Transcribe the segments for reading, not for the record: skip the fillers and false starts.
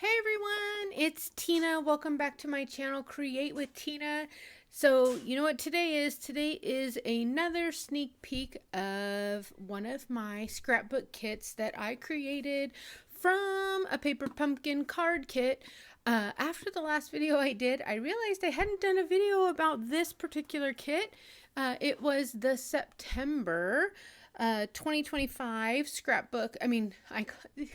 Hey everyone, it's Tina. Welcome back to my channel, Create with Tina. So, you know what today is? Today is another sneak peek of one of my scrapbook kits that I created from a paper pumpkin card kit. After the last video I did, I realized I hadn't done a video about this particular kit. It was the September 2025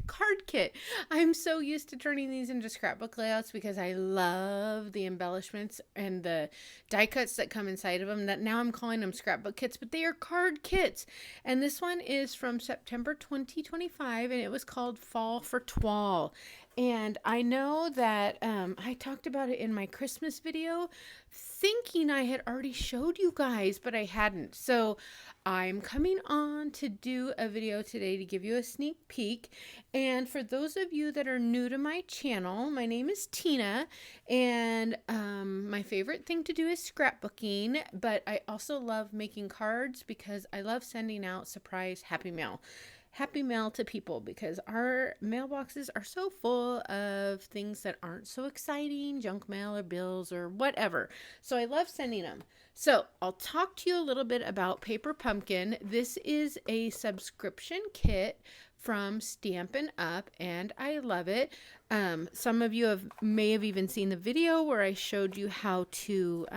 card kit. I'm so used to turning these into scrapbook layouts because I love the embellishments and the die cuts that come inside of them, that now I'm calling them scrapbook kits, but they are card kits. And this one is from September 2025 and it was called Fall for Toile. And I know that I talked about it in my Christmas video, thinking I had already showed you guys, but I hadn't. So I'm coming on to do a video today to give you a sneak peek. And for those of you that are new to my channel, my name is Tina, and my favorite thing to do is scrapbooking, but I also love making cards because I love sending out surprise happy mail to people, because our mailboxes are so full of things that aren't so exciting, junk mail or bills or whatever. So I love sending them. So I'll talk to you a little bit about Paper Pumpkin. This is a subscription kit from Stampin Up, and I love it. Some of you may have even seen the video where I showed you how to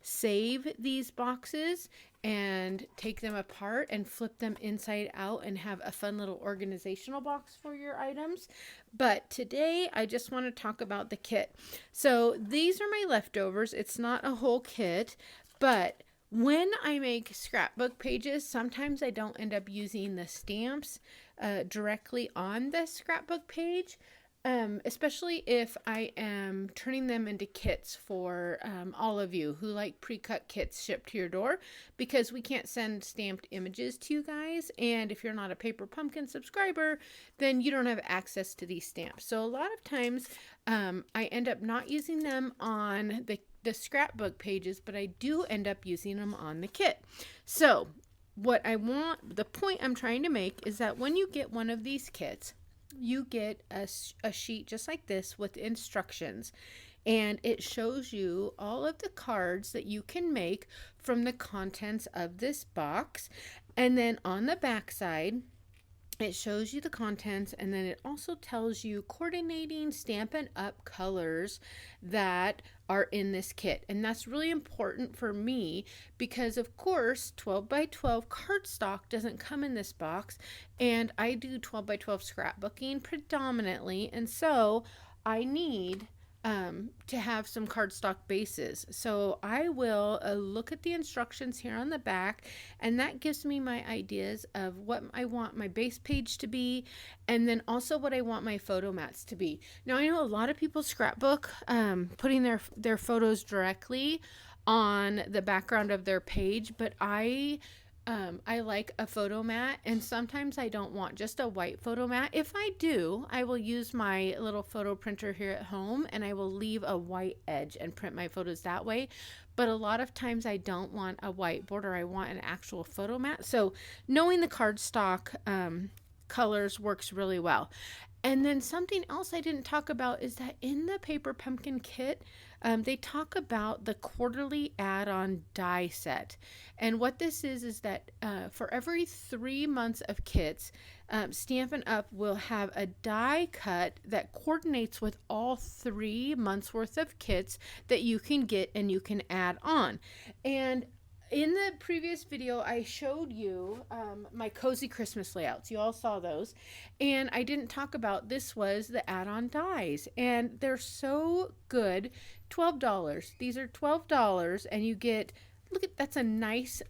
save these boxes and take them apart and flip them inside out and have a fun little organizational box for your items. But today I just want to talk about the kit. So these are my leftovers. It's not a whole kit, but when I make scrapbook pages, sometimes I don't end up using the stamps directly on the scrapbook page. Especially if I am turning them into kits for all of you who like pre-cut kits shipped to your door, because we can't send stamped images to you guys, and if you're not a Paper Pumpkin subscriber, then you don't have access to these stamps. So a lot of times I end up not using them on the scrapbook pages, but I do end up using them on the kit. So the point I'm trying to make is that when you get one of these kits, you get a sheet just like this with instructions, and it shows you all of the cards that you can make from the contents of this box. And then on the back side, it shows you the contents, and then it also tells you coordinating Stampin' Up colors that are in this kit. And that's really important for me because, of course, 12 by 12 cardstock doesn't come in this box, and I do 12 by 12 scrapbooking predominantly, and so I need to have some cardstock bases. So I will look at the instructions here on the back, and that gives me my ideas of what I want my base page to be, and then also what I want my photo mats to be. Now I know a lot of people scrapbook putting their photos directly on the background of their page, but I like a photo mat, and sometimes I don't want just a white photo mat. If I do, I will use my little photo printer here at home, and I will leave a white edge and print my photos that way. But a lot of times I don't want a white border. I want an actual photo mat. So knowing the cardstock colors works really well. And then something else I didn't talk about is that in the Paper Pumpkin kit, they talk about the quarterly add-on die set. And what this is that for every 3 months of kits, Stampin' Up! Will have a die cut that coordinates with all 3 months worth of kits that you can get and you can add on. And in the previous video, I showed you my cozy Christmas layouts. You all saw those. And I didn't talk about this was the add-on dies. And they're so good. $12. These are $12, and you get, look at, that's a nice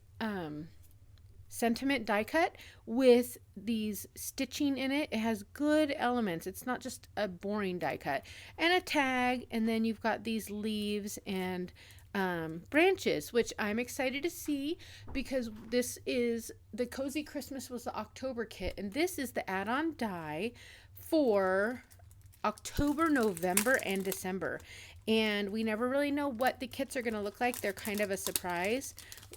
sentiment die cut with these stitching in it. It has good elements. It's not just a boring die cut. And a tag, and then you've got these leaves and branches, which I'm excited to see, because this is the Cozy Christmas was the October kit, and this is the add-on die for October, November, and December. And we never really know what the kits are going to look like. They're kind of a surprise.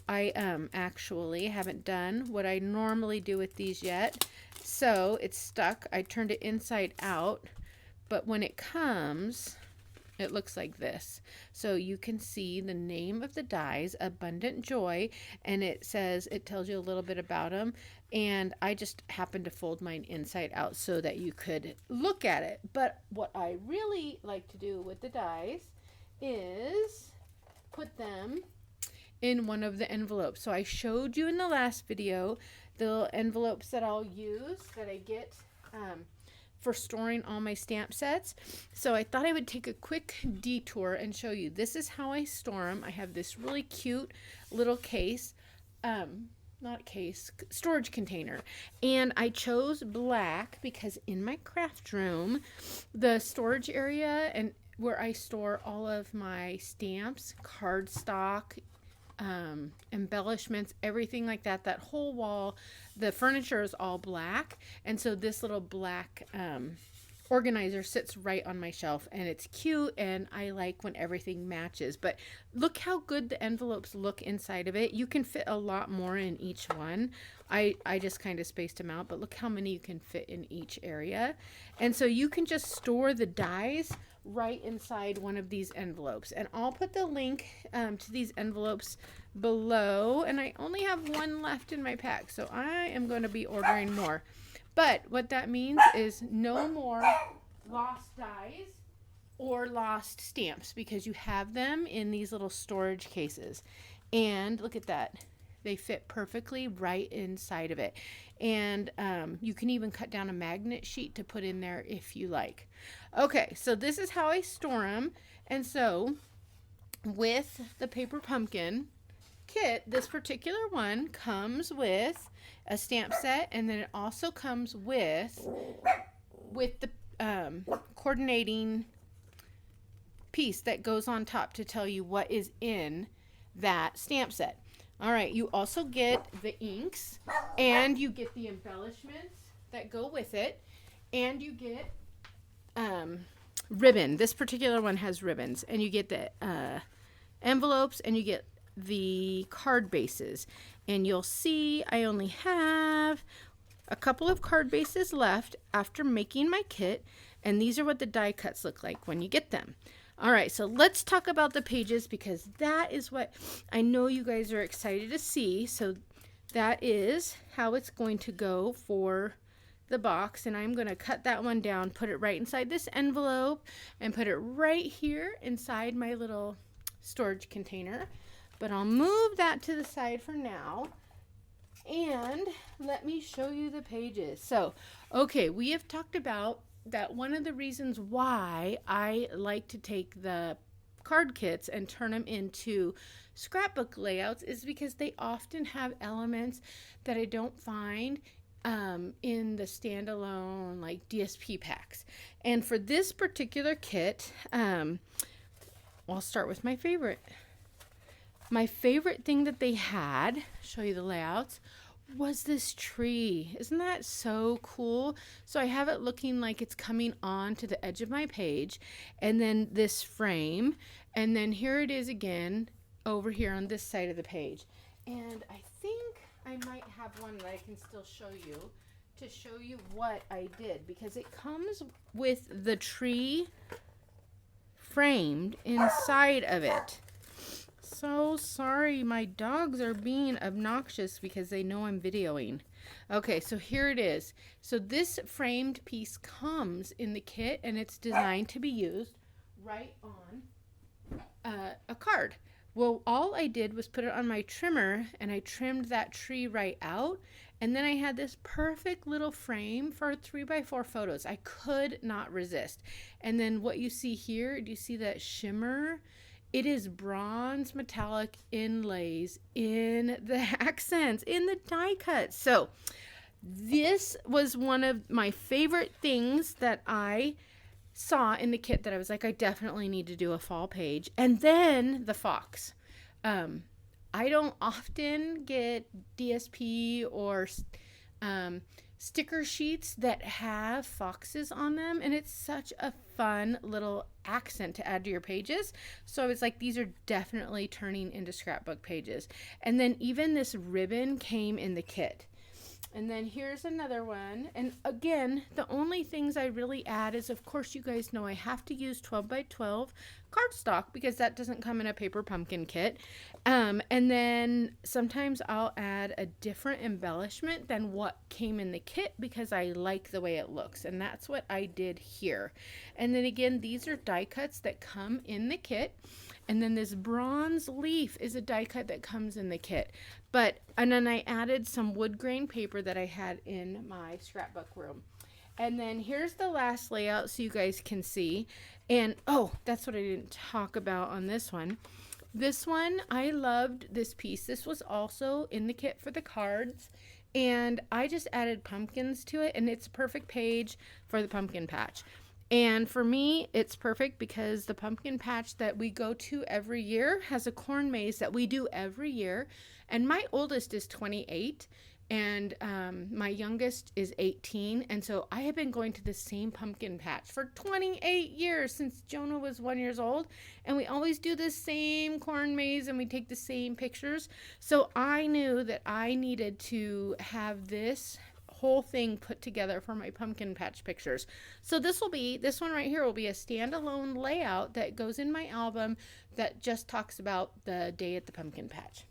I actually haven't done what I normally do with these yet. So it's stuck. I turned it inside out. but when it comes, it looks like this. So you can see the name of the dies, Abundant Joy, and it tells you a little bit about them. And I just happened to fold mine inside out so that you could look at it. But what I really like to do with the dies is put them in one of the envelopes. So I showed you in the last video the little envelopes that I'll use, that I get for storing all my stamp sets. So I thought I would take a quick detour and show you. This is how I store them. I have this really cute little case, storage container. And I chose black because in my craft room, the storage area and where I store all of my stamps, cardstock, embellishments, everything like that, that whole wall, the furniture is all black. And so this little black organizer sits right on my shelf, and it's cute, and I like when everything matches. But look how good the envelopes look inside of it. You can fit a lot more in each one. I just kind of spaced them out, but look how many you can fit in each area. And so you can just store the dies right inside one of these envelopes, and I'll put the link to these envelopes below. And I only have one left in my pack, so I am going to be ordering more. But what that means is no more lost dies or lost stamps, because you have them in these little storage cases. And look at that, they fit perfectly right inside of it. And you can even cut down a magnet sheet to put in there if you like. Okay, so this is how I store them. And so with the Paper Pumpkin kit, this particular one comes with a stamp set, and then it also comes with the coordinating piece that goes on top to tell you what is in that stamp set. All right, you also get the inks, and you get the embellishments that go with it, and you get ribbon. This particular one has ribbons, and you get the envelopes, and you get the card bases. And you'll see I only have a couple of card bases left after making my kit, and these are what the die cuts look like when you get them. All right, so let's talk about the pages, because that is what I know you guys are excited to see. So that is how it's going to go for the box, and I'm going to cut that one down, put it right inside this envelope, and put it right here inside my little storage container. But I'll move that to the side for now, and let me show you the pages. So, okay, we have talked about that one of the reasons why I like to take the card kits and turn them into scrapbook layouts is because they often have elements that I don't find in the standalone like DSP packs. And for this particular kit, I'll start with my favorite. My favorite thing that they had, show you the layouts, was this tree. Isn't that so cool? So I have it looking like it's coming on to the edge of my page, and then this frame, and then here it is again over here on this side of the page. And I think I might have one that I can still show you to show you what I did, because it comes with the tree framed inside of it. So sorry, my dogs are being obnoxious because they know I'm videoing. Okay, so here it is. So this framed piece comes in the kit, and it's designed to be used right on a card. Well, all I did was put it on my trimmer, and I trimmed that tree right out, and then I had this perfect little frame for 3x4 photos. I could not resist. And then what you see here, do you see that shimmer? It is bronze metallic inlays in the accents, in the die cuts. So this was one of my favorite things that I saw in the kit that I was like, I definitely need to do a fall page. And then the fox. I don't often get DSP or sticker sheets that have foxes on them, and it's such a fun little accent to add to your pages. So I was like, these are definitely turning into scrapbook pages. And then even this ribbon came in the kit. And then here's another one. And again, the only things I really add is, of course, you guys know I have to use 12 by 12 cardstock because that doesn't come in a paper pumpkin kit. And then sometimes I'll add a different embellishment than what came in the kit because I like the way it looks. And that's what I did here. And then again, these are die cuts that come in the kit. And then this bronze leaf is a die cut that comes in the kit. And then I added some wood grain paper that I had in my scrapbook room. And then here's the last layout so you guys can see. And oh, that's what I didn't talk about on this one. This one, I loved this piece. This was also in the kit for the cards. And I just added pumpkins to it, and it's a perfect page for the pumpkin patch. And for me, it's perfect because the pumpkin patch that we go to every year has a corn maze that we do every year. And my oldest is 28 and my youngest is 18. And so I have been going to the same pumpkin patch for 28 years since Jonah was 1 year old. And we always do the same corn maze and we take the same pictures. So I knew that I needed to have this whole thing put together for my pumpkin patch pictures. So this one right here will be a standalone layout that goes in my album that just talks about the day at the pumpkin patch.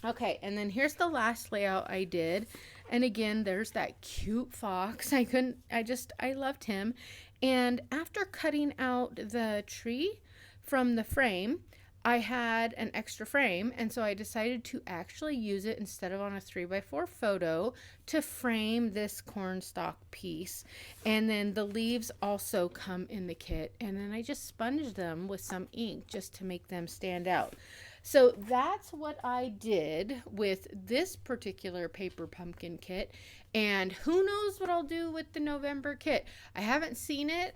Okay, and then here's the last layout I did. And again, there's that cute fox. I loved him. And after cutting out the tree from the frame, I had an extra frame, and so I decided to actually use it instead of on a 3x4 photo to frame this cornstalk piece. And then the leaves also come in the kit, and then I just sponged them with some ink just to make them stand out. So that's what I did with this particular paper pumpkin kit, and who knows what I'll do with the November kit. I haven't seen it.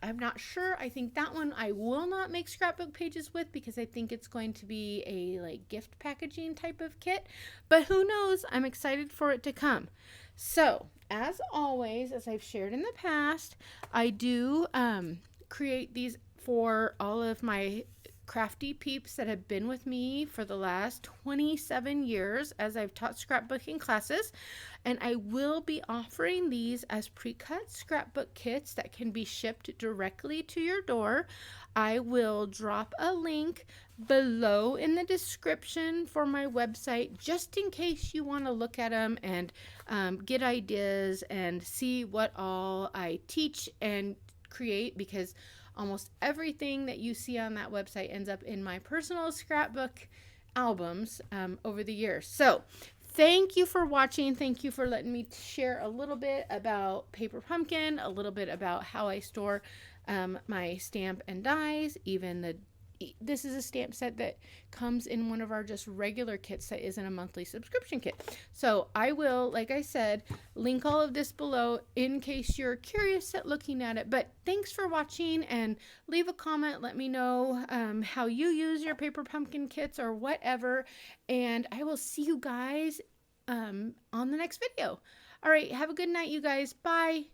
I'm not sure. I think that one I will not make scrapbook pages with because I think it's going to be a like gift packaging type of kit. But who knows? I'm excited for it to come. So, as always, as I've shared in the past, I do create these for all of my crafty peeps that have been with me for the last 27 years as I've taught scrapbooking classes, and I will be offering these as pre-cut scrapbook kits that can be shipped directly to your door. I will drop a link below in the description for my website just in case you want to look at them and get ideas and see what all I teach and create, because almost everything that you see on that website ends up in my personal scrapbook albums over the years. So thank you for watching. Thank you for letting me share a little bit about Paper Pumpkin, a little bit about how I store my stamp and dies. This is a stamp set that comes in one of our just regular kits that isn't a monthly subscription kit. So I will, like I said, link all of this below in case you're curious at looking at it. But thanks for watching, and leave a comment. Let me know how you use your paper pumpkin kits or whatever. And I will see you guys on the next video. All right, have a good night, you guys. Bye.